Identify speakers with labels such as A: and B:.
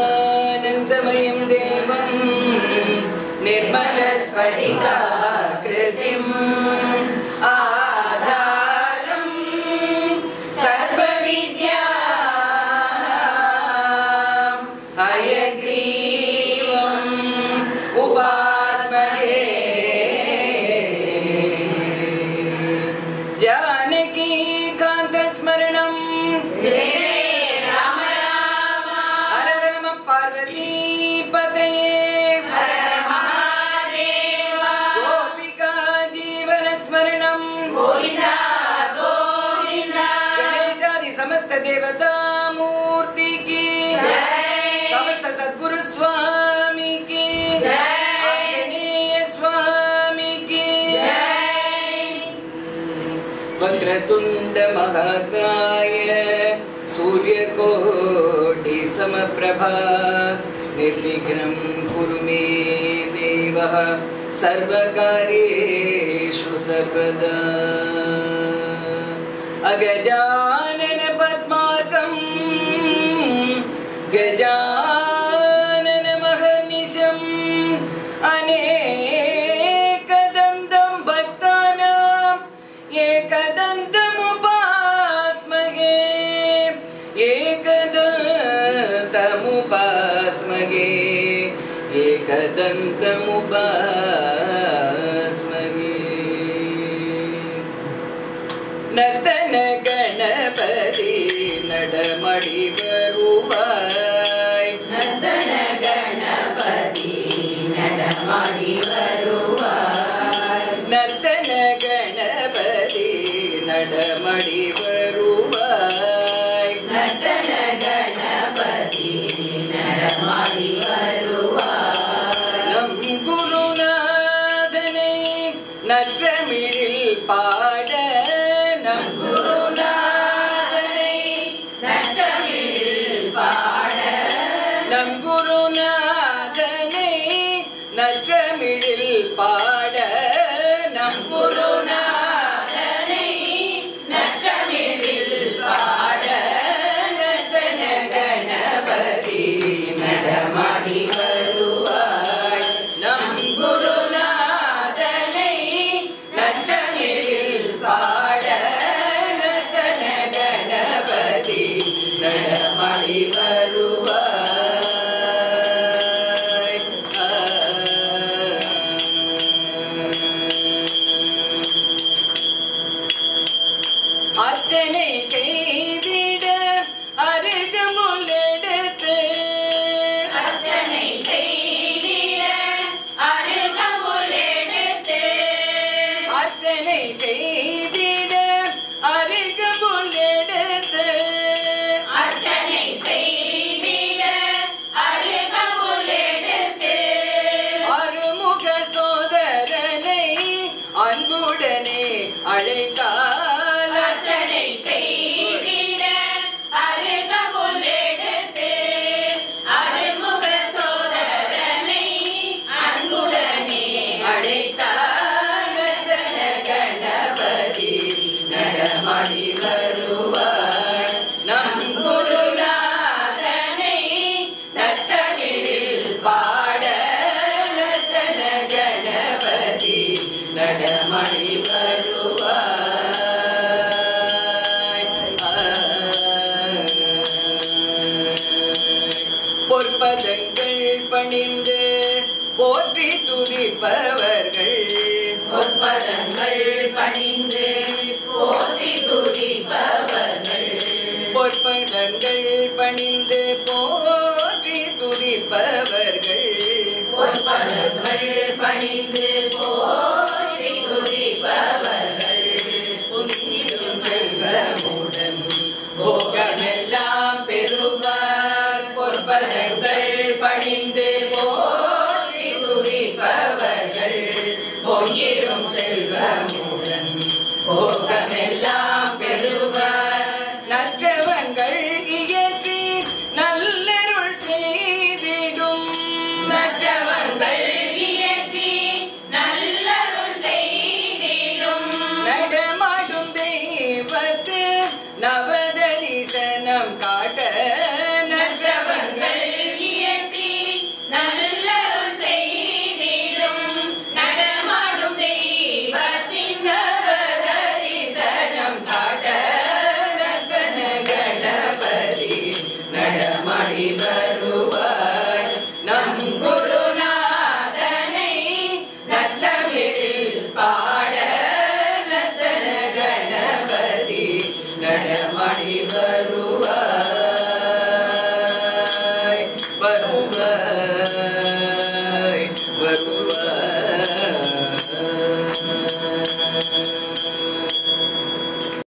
A: ज्ञानानन्दमयं देवं निर्मलस्फटिकाकृतिम् आधारं सर्वविद्यानां हयग्रीवम् उपास्महे जानकीकान्तस्मरणं देवता मूर्ति की समस्त सद्गुरु स्वामी की आंजनेय स्वामी की वक्रतुंड महाकाय सूर्यकोटि समप्रभा निर्विघ्नं कुरु मे देव सर्वकार्येषु सर्वदा अगजानन पद्मार्कं गजानन महर्निशम् अनेकदन्तं भक्तानां एकदन्तमुपास्महे एकदन्तमुपास्महे एकदन्तमुपास्महे नर्तन गणपति नडमडि वरुवाय
B: नर्तन गणपति नडमडि वरुवाय
A: नर्तन गणपति नडमडि वरुवाय
B: नर्तन गणपति नडमडि वरुवाय
A: नम गुरुनाथने नற்றमिழில் பாட நம் குருநாதனை
B: நற்றமிழில் பாட
A: நம் குருநாதனை நற்றமிழில் பாட நம்
B: குருநாதனை நற்றமிழில் பாட நர்த்தன கணபதி நடமாடி வருவாய்
A: நம்
B: குருநாதனை நற்றமிழில் பாட நர்த்தன கணபதி நடமாடி வருவாய்
A: அர்ச்சனை செய்திட அருகமுள்ளெடுத்து
B: அர்ச்சனை செய்திட அருகமுள்ளெடுத்து
A: அர்ச்சனை செய்திட அருகமுள்ளெடுத்து
B: அர்ச்சனை செய்திட அருகமுள்ளெடுத்து
A: அருமுக சோதரனை அன்புடனே அழைத்தால்
B: அர்ச்சனை செய்திட அருகமுள்ளெடுத்து அருமுக சோதரனை அன்புடனே அழைத்தால் நர்த்தன கணபதி நடமாடி வருவாய்
A: நம்
B: குருநாதனை நற்றமிழில் பாட நர்த்தன கணபதி நடமாடி வருவாய்
A: பொற்பதங்கள் பணிந்து போற்றி துதிப்பவர்கள்
B: பொற்பதங்கள் பணிந்து போற்றி துதிப்பவர்கள்
A: பொற்பதங்கள் பணிந்து போற்றி துதிப்பவர்கள்
B: பொற்பதங்கள் பணிந்து